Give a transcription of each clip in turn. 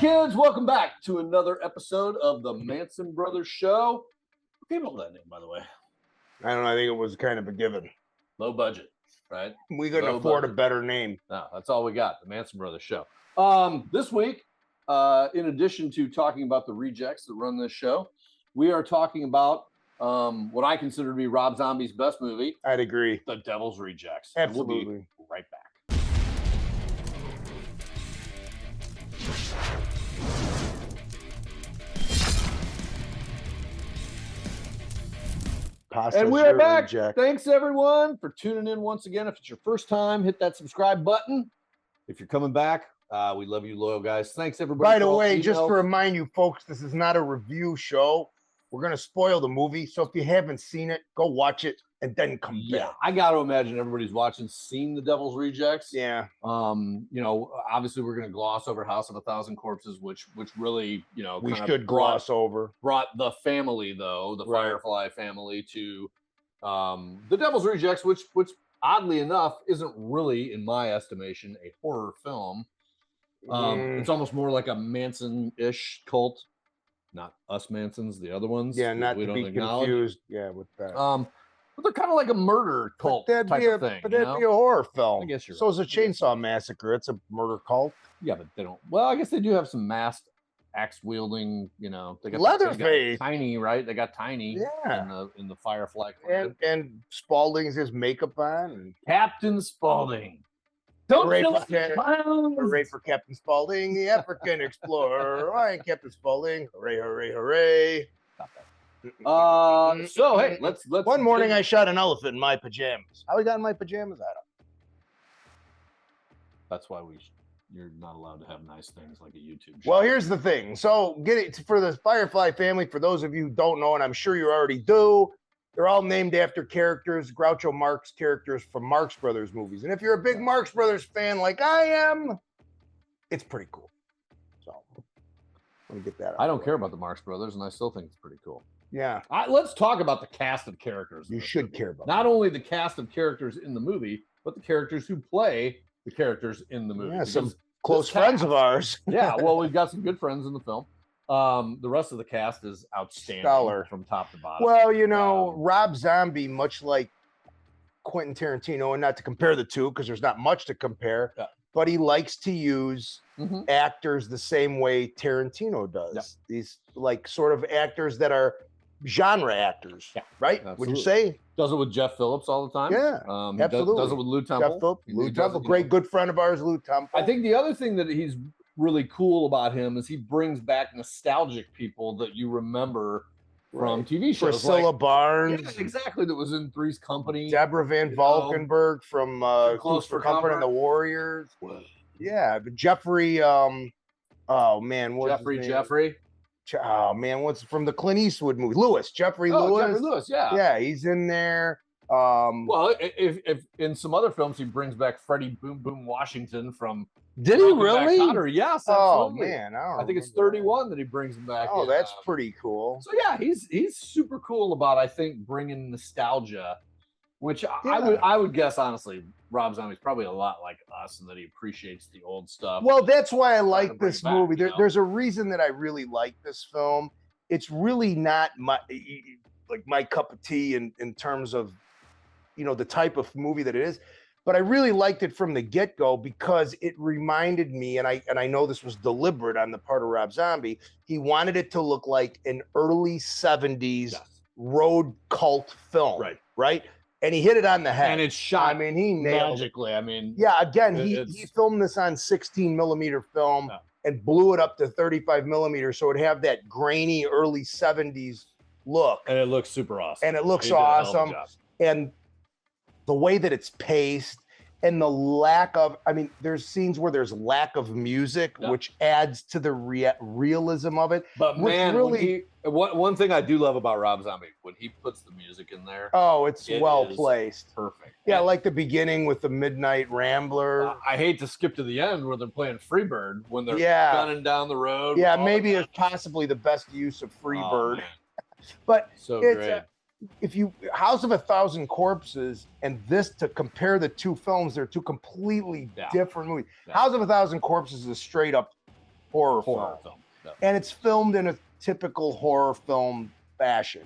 kids, welcome back to another episode of the Manson Brothers Show. Who came up with that name, by the way? I don't know. I think it was kind of a given. Low budget, right? We couldn't afford a better name. No, that's all we got, the Manson Brothers Show. This week, in addition to talking about the rejects that run this show, we are talking about what I consider to be Rob Zombie's best movie. I'd agree. The Devil's Rejects. Absolutely. We'll be right back. And we're back. Reject. Thanks, everyone, for tuning in once again. If it's your first time, hit that subscribe button. If you're coming back, we love you, loyal guys. Thanks, everybody. By the way, just to remind you, folks, this is not a review show. We're going to spoil the movie. So if you haven't seen it, go watch it and then come back. I got to imagine everybody's watching, seen The Devil's Rejects. Yeah. You know, obviously we're going to gloss over House of a Thousand Corpses, which really, you know, we should gloss over. Brought the family, though, the Firefly family, to The Devil's Rejects, which oddly enough isn't really, in my estimation, a horror film. It's almost more like a Manson-ish cult. Not us Mansons, the other ones. Yeah, not to be confused. Yeah, with that. But they're kind of like a murder cult type of thing. But that'd be a horror film. I guess you're so is a Chainsaw Massacre. It's a murder cult. Yeah, but they don't. Well, I guess they do have some masked, axe wielding. You know, they got Leatherface. Tiny, right? They got Tiny. Yeah. In the Firefly. And Spaulding's his makeup on. Captain Spaulding. Don't hooray for Captain Spaulding, the African explorer. I ain't Captain Spaulding. Hooray, hooray, hooray. So hey, let's one morning I shot an elephant in my pajamas. How we got in my pajamas? I don't know. That's why you're not allowed to have nice things like a YouTube show. Well, here's the thing. So get it for the Firefly family, for those of you who don't know, and I'm sure you already do, they're all named after characters, Groucho Marx characters from Marx Brothers movies. And if you're a big Marx Brothers fan like I am, it's pretty cool. So let me get that out. I don't care about the Marx Brothers, and I still think it's pretty cool. Yeah. Let's talk about the cast of characters. You should care about not only the cast of characters in the movie, but the characters who play the characters in the movie. Yeah, some close friends of ours. Yeah, well, we've got some good friends in the film. The rest of the cast is outstanding. Stellar. From top to bottom. Well, you know, Rob Zombie, much like Quentin Tarantino, and not to compare the two because there's not much to compare, but he likes to use actors the same way Tarantino does. Yeah. These like sort of actors that are genre actors, right? Absolutely. Would you say? Does it with Jeff Phillips all the time? Yeah, absolutely. Does it with Lou Temple? Jeff Phillips, Lou Temple, great good friend of ours, Lou Temple. I think the other thing that he's really cool about him is he brings back nostalgic people that you remember from TV shows. Priscilla Barnes. Yeah, exactly. That was in Three's Company. Deborah Van Valkenburg from Close for Comfort and the Warriors. Yeah, but Jeffrey. Oh man, Jeffrey. Oh man, what's from the Clint Eastwood movie? Jeffrey Lewis. Yeah, he's in there. Well, if in some other films he brings back Freddie Boom Boom Washington from. Did he really? Yes. Absolutely. Oh man, I think it's 31 that he brings him back. Oh, that's pretty cool. So yeah, he's super cool about, I think, bringing nostalgia, which I would guess honestly, Rob Zombie's probably a lot like us in that he appreciates the old stuff. Well, that's why I like this movie. There's a reason that I really like this film. It's really not my cup of tea in terms of, you know, the type of movie that it is. But I really liked it from the get-go because it reminded me, and I know this was deliberate on the part of Rob Zombie, he wanted it to look like an early 70s road cult film. Right? And he hit it on the head. And it's shot he nailed magically. It. Yeah, again, he filmed this on 16 millimeter film and blew it up to 35 millimeters so it'd have that grainy early 70s look. And it looks super awesome. And it looks awesome. And the way that it's paced and the lack of, there's scenes where there's lack of music, which adds to the realism of it. But man, really, one thing I do love about Rob Zombie, when he puts the music in there. Oh, it's well placed. Perfect. Yeah, like the beginning with the Midnight Rambler. I hate to skip to the end where they're playing Freebird when they're gunning down the road. Yeah, maybe it's possibly the best use of Freebird. But so great. If you House of a Thousand Corpses and this, to compare the two films, they're two completely different movies. House of a Thousand Corpses is straight up horror film. No. And it's filmed in a typical horror film fashion.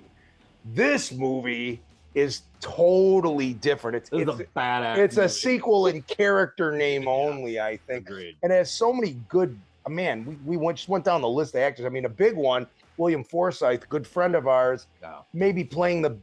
This movie is totally different. It's a badass. It's a sequel in character name only, I think. Agreed. And it has so many good. Man, we just went down the list of actors. I mean, a big one, William Forsythe, a good friend of ours, maybe playing the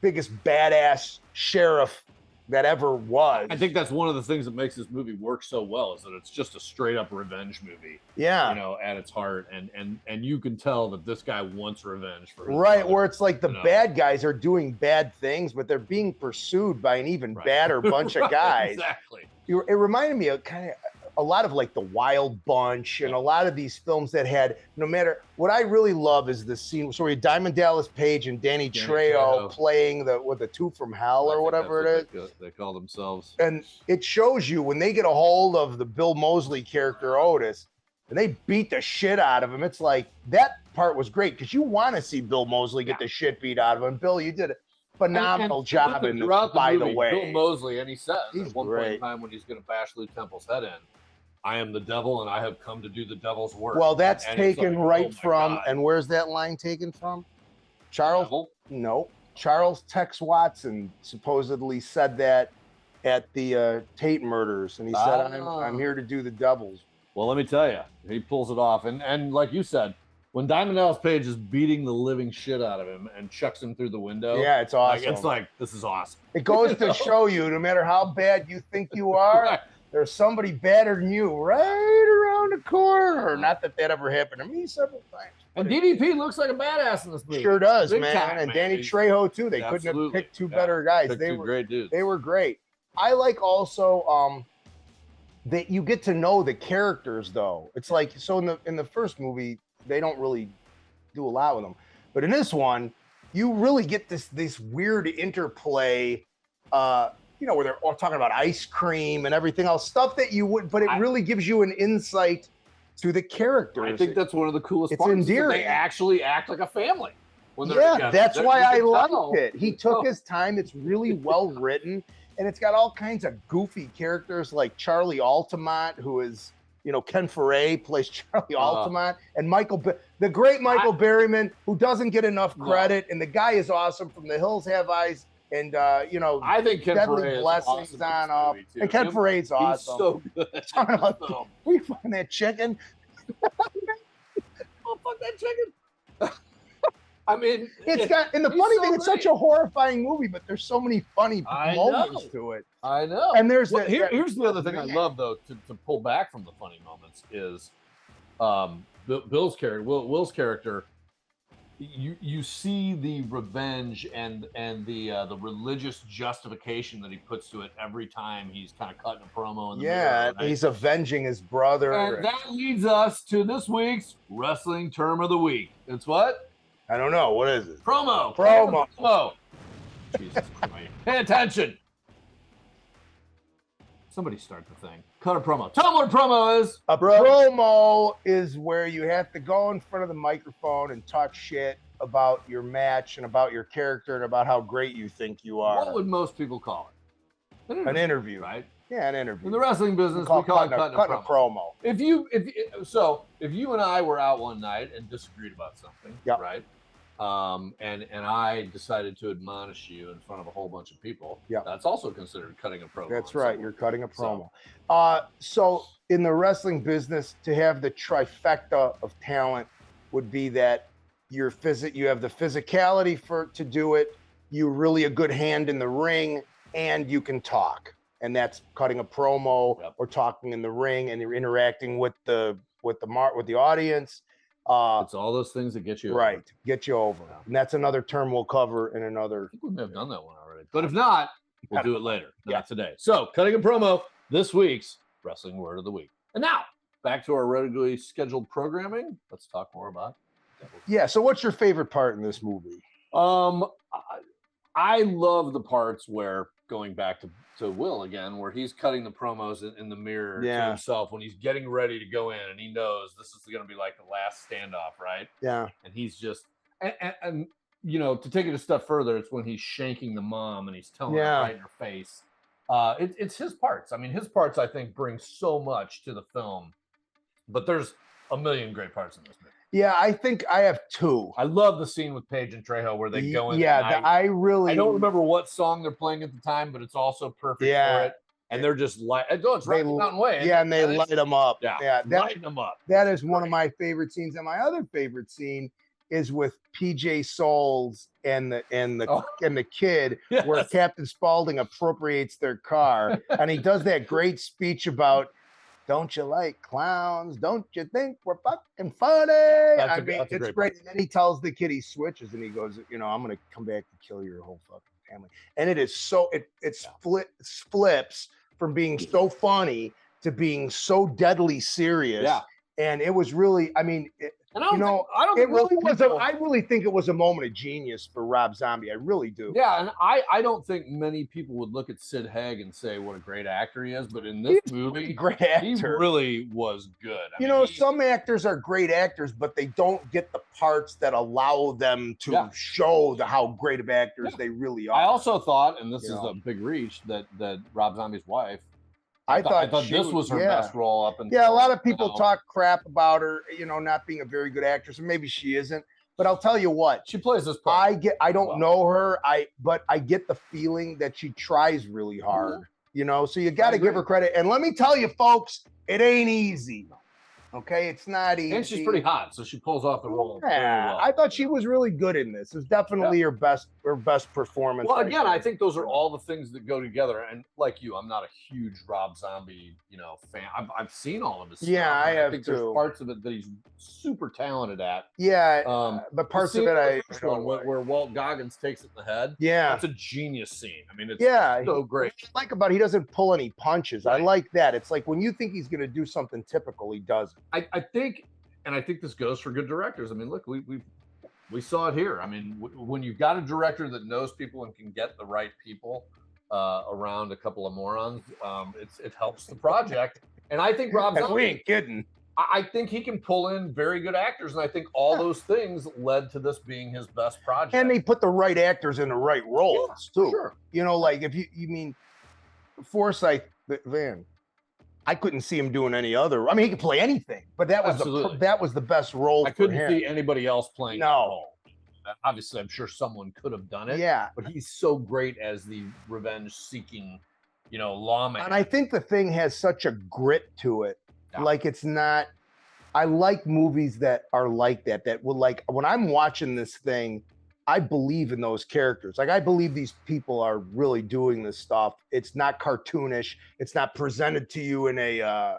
biggest badass sheriff that ever was. I think that's one of the things that makes this movie work so well, is that it's just a straight up revenge movie. Yeah, you know, at its heart, and you can tell that this guy wants revenge for his right. brother, Where it's like the bad guys are doing bad things, but they're being pursued by an even badder bunch of guys. Exactly. It reminded me of kind of a lot of like the Wild Bunch and a lot of these films that had, no matter what I really love is the scene. So we had Diamond Dallas Page and Danny Trejo playing the Two from Hell or whatever it is. They call themselves. And it shows you when they get a hold of the Bill Moseley character Otis and they beat the shit out of him. It's like that part was great because you want to see Bill Moseley get the shit beat out of him. Bill, you did a phenomenal job in by the way. Bill Moseley, and he says he's at one point in time when he's going to bash Lou Temple's head in, I am the devil and I have come to do the devil's work. Well, that's taken like, from, and where's that line taken from? Charles? No. Charles Tex Watson supposedly said that at the Tate murders. And he said, I'm here to do the devil's. Well, let me tell you, he pulls it off. And like you said, when Diamond Dallas Page is beating the living shit out of him and chucks him through the window. Yeah, it's awesome. It's like, this is awesome. It goes to show you, no matter how bad you think you are, there's somebody better than you right around the corner. Not that ever happened to me several times. And DDP looks like a badass in this movie. Sure does, Big man. time, and man. Danny Trejo, too. They couldn't have picked two better guys. They were great dudes. They were great. I like also that you get to know the characters, though. It's like, so in the first movie, they don't really do a lot with them. But in this one, you really get this weird interplay, you know, where they're all talking about ice cream and everything else, stuff that you wouldn't, but it really gives you an insight to the characters. I think that's one of the coolest it's parts. Endearing. They actually act like a family when they're together. That's why I liked it. He took his time. It's really well written, and it's got all kinds of goofy characters like Charlie Altamont, who is, you know, Ken Foray plays Charlie Altamont, and the great Michael Berryman, who doesn't get enough credit, and the guy is awesome from The Hills Have Eyes. And you know, I think Ken Deadly Blessings on off, and Ken Foray's awesome. He's so good. Talking about we find that chicken. Oh, fuck that chicken! I mean, it's got, and the funny thing, it's such a horrifying movie, but there's so many funny moments to it. I know. And there's here's the other thing I love though to pull back from the funny moments is Bill's character, Will's character. You see the revenge and the religious justification that he puts to it every time he's kind of cutting a promo in the mirror, right? He's avenging his brother. And that leads us to this week's wrestling term of the week. It's what? I don't know. What is it? Promo. Jesus Christ. Pay attention. Somebody start the thing. Cut a promo. Tell them what a promo is. A promo is where you have to go in front of the microphone and talk shit about your match and about your character and about how great you think you are. What would most people call it? An interview, right? Yeah, an interview. In the wrestling business, we call it cutting a promo. If you and I were out one night and disagreed about something, right? And I decided to admonish you in front of a whole bunch of people. Yeah, that's also considered cutting a promo. That's right. You're cutting a promo. So in the wrestling business, to have the trifecta of talent would be that you have the physicality to do it. You're really a good hand in the ring, and you can talk. And that's cutting a promo or talking in the ring, and you're interacting with the audience. It's all those things that get you over. Get you over. And that's another term we'll cover in another. I think we may have done that one already, but if not, we'll do it later. Not today. So, cutting a promo, this week's wrestling word of the week. And now back to our regularly scheduled programming. Let's talk more about. Yeah. So, what's your favorite part in this movie? I love the parts where, going back to Will again, where he's cutting the promos in the mirror to himself when he's getting ready to go in, and he knows this is going to be like the last standoff, right? Yeah. And he's just, and you know, to take it a step further, it's when he's shanking the mom and he's telling her right in her face. It's his parts. I mean, his parts, I think, bring so much to the film. But there's a million great parts in this movie. Yeah, I think I have two. I love the scene with Paige and Trejo where they go in. Yeah, I don't remember what song they're playing at the time, but it's also perfect for it. And they're just like, it's Rocky Mountain Way. Yeah, and they light them up. Yeah, lighting them up. That is one of my favorite scenes. And my other favorite scene is with PJ Souls and the kid, where Captain Spaulding appropriates their car, and he does that great speech about, don't you like clowns? Don't you think we're fucking funny? It's great. And then he tells the kid, he switches and he goes, I'm going to come back to kill your whole fucking family. And it is so, it flips from being so funny to being so deadly serious. Yeah. And it was really, I mean, I really think it was a moment of genius for Rob Zombie. I really do. Yeah, and I don't think many people would look at Sid Haig and say what a great actor he is, but in this movie, he really was good. I mean, some actors are great actors, but they don't get the parts that allow them to show how great of actors they really are. I also thought, and this is a big reach, that Rob Zombie's wife, I thought this was her best role up until a lot of people talk crap about her, not being a very good actress, and maybe she isn't. But I'll tell you what, she plays this part. I don't know her, but I get the feeling that she tries really hard. So you got to give her credit. And let me tell you, folks, it ain't easy. Okay, it's not easy. And she's pretty hot, so she pulls off the role. Yeah, I thought she was really good in this. It was definitely her best performance. Well, again, I think those are all the things that go together. And like you, I'm not a huge Rob Zombie, fan. I've seen all of his stuff. Yeah, I have think too. There's parts of it that he's super talented at. Yeah, but parts of it where Walt Goggins takes it in the head. Yeah, that's a genius scene. I mean, it's so great. What I like about it, he doesn't pull any punches. Right. I like that. It's like when you think he's going to do something typical, he doesn't. I think this goes for good directors. I mean, look, we saw it here. I mean, when you've got a director that knows people and can get the right people around a couple of morons, it helps the project. And I think Rob Zombie, we ain't kidding. I think he can pull in very good actors, and I think all those things led to this being his best project. And they put the right actors in the right roles too. Sure. Like if you mean Forsythe Van. I couldn't see him doing any other. I mean, he could play anything, but that was the best role. I couldn't see anybody else playing that No. role. Obviously, I'm sure someone could have done it. Yeah, but he's so great as the revenge-seeking, lawman. And I think the thing has such a grit to it. Yeah. Like it's not. I like movies that are like that. That will when I'm watching this thing, I believe in those characters. Like I believe these people are really doing this stuff. It's not cartoonish. It's not presented to you in a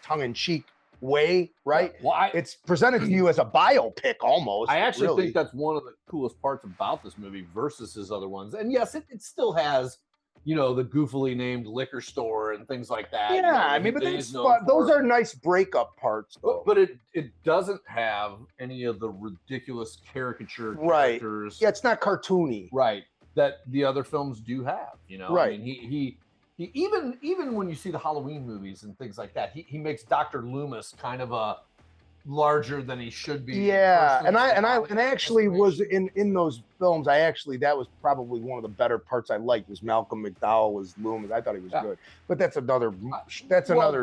tongue-in-cheek way, right? Yeah. Well, it's presented to you as a biopic almost. I actually think that's one of the coolest parts about this movie versus his other ones. And yes, it still has, the goofily named liquor store and things like that. Yeah, I mean, but that's fun. Those are nice breakup parts, though. But it doesn't have any of the ridiculous caricature characters. Yeah, it's not cartoony. Right. That the other films do have, Right. I mean, he even when you see the Halloween movies and things like that, he makes Dr. Loomis kind of a larger than he should be. Yeah, and I actually was in those films. That was probably one of the better parts I liked. Was Malcolm McDowell was Loomis. I thought he was good, but that's another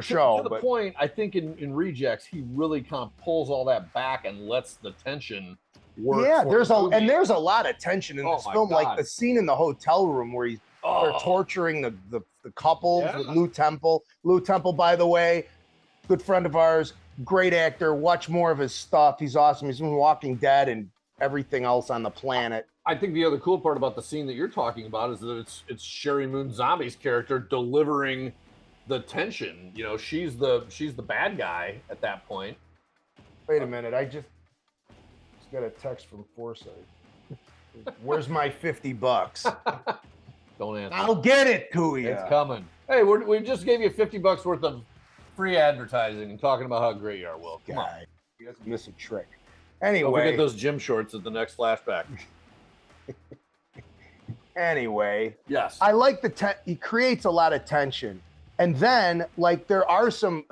show. To the point, I think in Rejects he really kind of pulls all that back and lets the tension work. Yeah, there's a lot of tension in this film, like the scene in the hotel room where they're torturing the couples with Lou Temple. Lou Temple, by the way, good friend of ours. Great actor. Watch more of his stuff. He's awesome. He's been Walking Dead and everything else on the planet. I think the other cool part about the scene that you're talking about is that it's Sherry Moon Zombie's character delivering the tension. She's the bad guy at that point. Wait a minute. I just got a text from Forsythe. Where's my $50? Don't answer. I'll get it to you. It's coming. Hey, we just gave you $50 worth of free advertising and talking about how great you are, Will. Come on. You guys miss a trick. Anyway. Don't forget those gym shorts at the next flashback. Anyway. Yes. I like he creates a lot of tension. And then, there are some,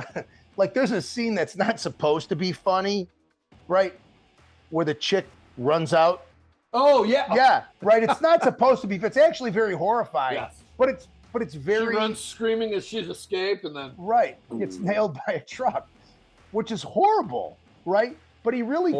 there's a scene that's not supposed to be funny, right? Where the chick runs out. Oh, yeah. Yeah, right. It's not supposed to be. It's actually very horrifying. Yes. But it's very. She runs screaming as she's escaped, and then gets nailed by a truck. which is horrible, right? But he really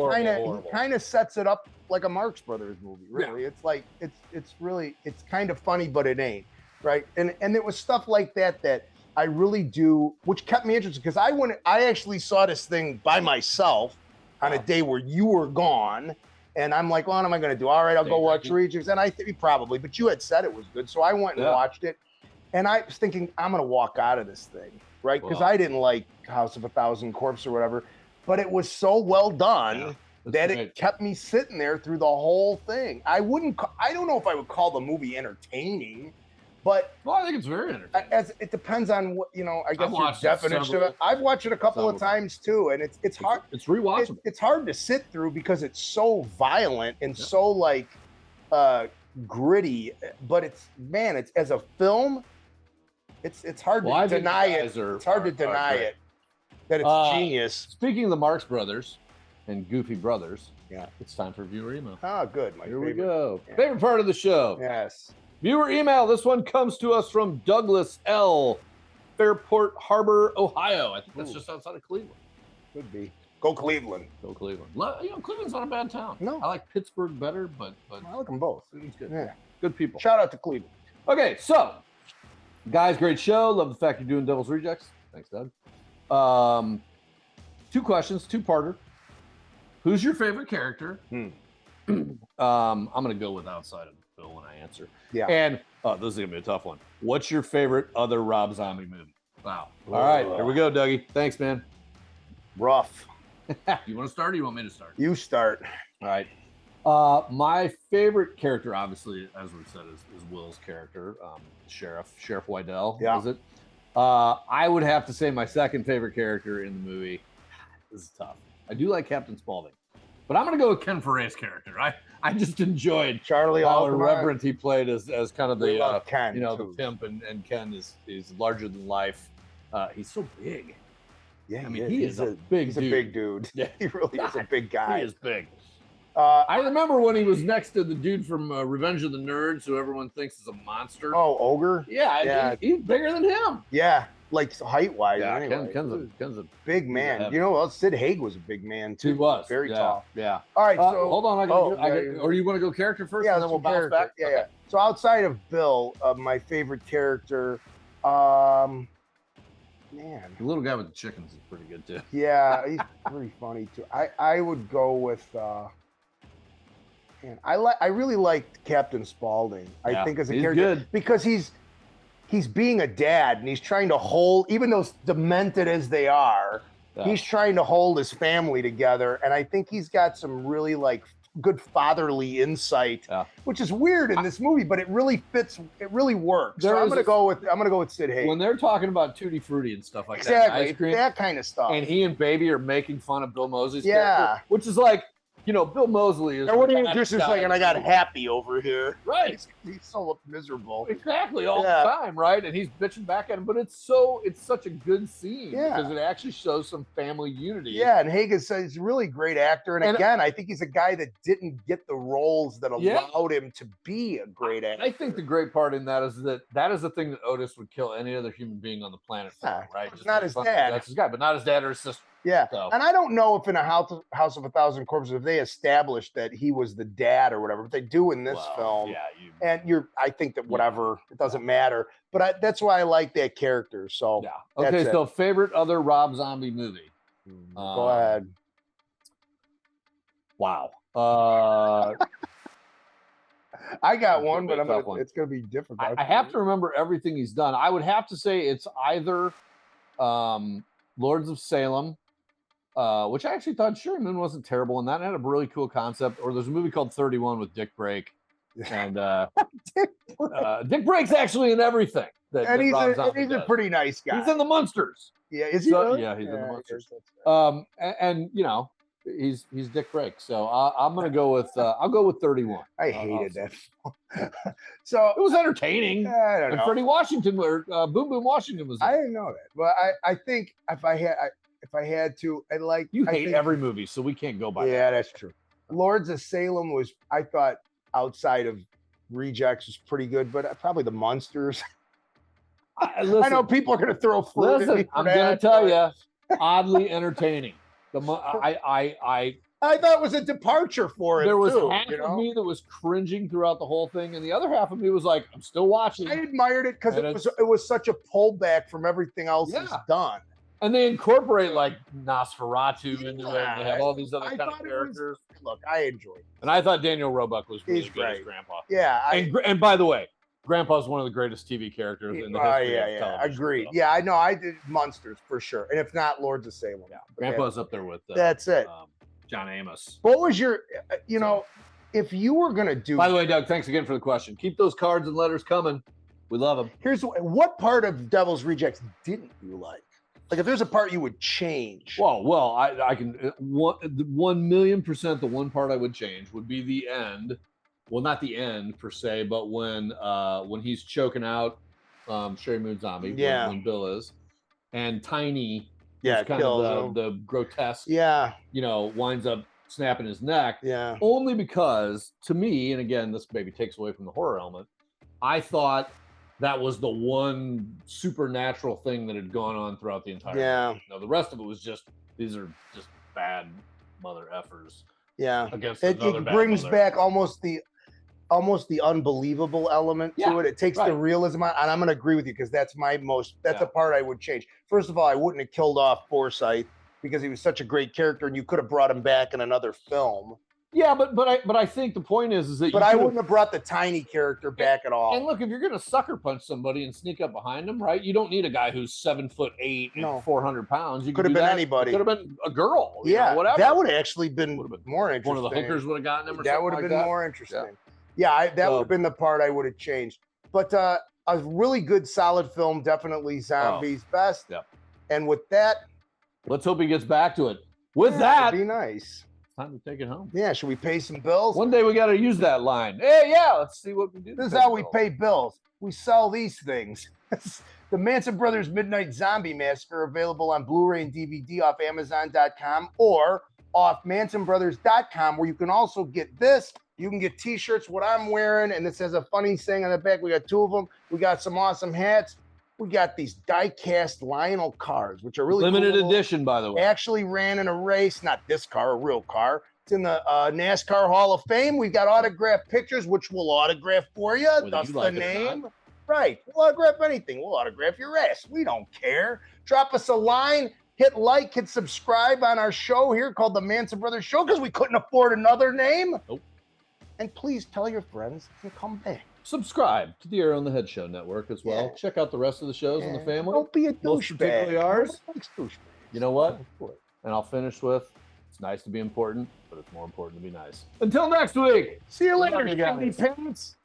kind of sets it up like a Marx Brothers movie. Really, yeah. It's like it's kind of funny, but it ain't, right? And it was stuff like that I really do, which kept me interested because I actually saw this thing by myself on a day where you were gone. And I'm like, what am I going to do? All right, I'll go watch Rejects. And I think probably, but you had said it was good. So I went and watched it. And I was thinking, I'm going to walk out of this thing, right? Because I didn't like House of a Thousand Corpses or whatever. But it was so well done that it kept me sitting there through the whole thing. I don't know if I would call the movie entertaining, but I think it's very entertaining. It depends on what, I guess your definition of it. I've watched it a couple of times too, and it's hard. It's rewatchable. It's hard to sit through because it's so violent and so like gritty. But it's as a film, it's hard to deny it. It's hard to deny it that it's genius. Speaking of the Marx Brothers and Goofy Brothers, it's time for viewer email. Oh, good. Here we go. Yeah. Favorite part of the show. Yes. Viewer email. This one comes to us from Douglas L. Fairport Harbor, Ohio. I think that's just outside of Cleveland. Could be. Go Cleveland. Go Cleveland. Cleveland's not a bad town. No. I like Pittsburgh better, but I like them both. Cleveland's good. Yeah. Good people. Shout out to Cleveland. Okay, so guys, great show. Love the fact you're doing Devil's Rejects. Thanks, Doug. 2 questions, 2-parter. Who's your favorite character? I'm gonna go with outside of Bill when I answer. Yeah. And this is gonna be a tough one. What's your favorite other Rob Zombie movie? Wow. All right, here we go, Dougie. Thanks, man. Rough. You want to start or you want me to start? You start. All right. My favorite character, obviously, as we said, is Will's character, Sheriff Wydell. Yeah. Is it? I would have to say my second favorite character in the movie. This is tough. I do like Captain Spaulding, but I'm going to go with Ken Foray's character. I just enjoyed Charlie how irreverent he played as kind of the Ken, the pimp, and Ken is larger than life. He's so big. Yeah, I mean, he's a big dude. He's a big dude. Yeah, he really is a big guy. He is big. I remember when he was next to the dude from Revenge of the Nerds, who everyone thinks is a monster. Oh, Ogre? Yeah. He's bigger than him. Yeah, like height-wise. Yeah, anyway. Ken's a big man. Sid Haig was a big man, too. He was. Very tall. Yeah. All right, so... hold on. Or you want to go character first, and then we'll bounce back? Yeah, okay. So outside of Bill, my favorite character... Man, the little guy with the chickens is pretty good too. Yeah, he's pretty funny too. I would go with I really liked Captain Spaulding. I think as a character good. Because he's being a dad and he's trying to hold, even though demented as they are, he's trying to hold his family together, and I think he's got some really like good fatherly insight, which is weird in this movie, but it really fits. It really works. So I'm gonna go with Sid Haig. When they're talking about Tutti Frutti and stuff like that, ice cream, that kind of stuff, and he and Baby are making fun of Bill Moseley's character, which is like, Bill Moseley is. And what do you just like? And I got Happy over here, right? He's so miserable, exactly all the time, right? And he's bitching back at him, but it's such a good scene because it actually shows some family unity. Yeah, and Haig is a really great actor, and again, I think he's a guy that didn't get the roles that allowed him to be a great actor. I think the great part in that is the thing that Otis would kill any other human being on the planet for, right? Just not his dad. That's his guy, but not his dad or his sister. Yeah, and I don't know if in a House of a Thousand Corpses, if they established that he was the dad or whatever, but they do in this film. Yeah, I think that whatever, it doesn't matter. But that's why I like that character. So okay, so favorite other Rob Zombie movie? Go ahead. Wow. I got one, but it's going to be difficult. I have to remember everything he's done. I would have to say it's either Lords of Salem, which I actually thought Sherman wasn't terrible in that. It had a really cool concept. Or there's a movie called 31 with Dick Brake. And Dick Brake's actually in everything. And he's a pretty nice guy. He's in the Munsters. Yeah, is he? Yeah, he's in the Munsters. And he's Dick Brake. So I'm gonna go with I'll go with 31. I hated that. So it was entertaining. I don't know. And Freddie Washington or Boom Boom Washington was. I didn't know that, but I think if I had to, I like. You hate every movie, so we can't go by. Yeah, that's true. Lords of Salem was, I thought, outside of Rejects was pretty good, but probably the Munsters. I know people are going to throw fruit at me for I'm going to tell you, oddly entertaining. I thought it was a departure for it. There was too, half of me that was cringing throughout the whole thing, and the other half of me was like, I'm still watching. I admired it because it was such a pullback from everything else he's done. And they incorporate like Nosferatu into it. And they have all these other kind of characters. Look, I enjoyed it. And I thought Daniel Roebuck was really good as Grandpa. Yeah. And by the way, Grandpa's one of the greatest TV characters in the history of television. Agreed. Yeah, I know. I did Munsters for sure. And if not, Lords of Salem. Yeah, Grandpa's up there with that's it. John Amos. What was your, if you were going to do... By the way, Doug, thanks again for the question. Keep those cards and letters coming. We love them. Here's what part of Devil's Rejects didn't you like? Like if there's a part you would change. Well, I can 1,000,000%. The one part I would change would be the end. Well, not the end per se, but when he's choking out Sherry Moon Zombie, when Bill is, and Tiny, kind of the grotesque, winds up snapping his neck. Yeah. Only because to me, and again, this maybe takes away from the horror element, I thought that was the one supernatural thing that had gone on throughout the entire movie. Now the rest of it was just, these are just bad mother effers. Yeah. Against it brings back almost the unbelievable element to it. It takes the realism out, and I'm going to agree with you because that's the part I would change. First of all, I wouldn't have killed off Forsythe because he was such a great character, and you could have brought him back in another film. Yeah, but I think the point is that. But I wouldn't have brought the Tiny character back at all. And look, if you're going to sucker punch somebody and sneak up behind them, right? You don't need a guy who's 7'8" and 400 pounds. You could have been anybody. Could have been a girl. Yeah, whatever. That would have actually been more interesting. One of the hookers would have gotten him. That would have been more interesting. Yeah, that would have been the part I would have changed. But a really good, solid film, definitely Zombies best. Yep. And with that, let's hope he gets back to it. With that, that'd be nice. Time to take it home. Yeah, should we pay some bills? One day we got to use that line. Hey, let's see what we do. This is how we pay bills. We sell these things. The Manson Brothers Midnight Zombie Massacre, available on Blu-ray and DVD off Amazon.com or off MansonBrothers.com, where you can also get this. You can get T-shirts, what I'm wearing, and this has a funny saying on the back. We got 2 of them. We got some awesome hats. We got these die-cast Lionel cars, which are really limited edition, by the way. Actually ran in a race, not this car, a real car. It's in the NASCAR Hall of Fame. We've got autographed pictures, which we'll autograph for you. That's the name. Right. We'll autograph anything. We'll autograph your ass. We don't care. Drop us a line. Hit like, hit subscribe on our show here called the Manson Brothers Show because we couldn't afford another name. Nope. And please tell your friends and come back. Subscribe to the Arrow on the Head Show network as well. Yeah. Check out the rest of the shows in the family. Don't be a douchebag. Most particularly ours. You know what? And I'll finish with, it's nice to be important, but it's more important to be nice. Until next week. See you later, shitty pants.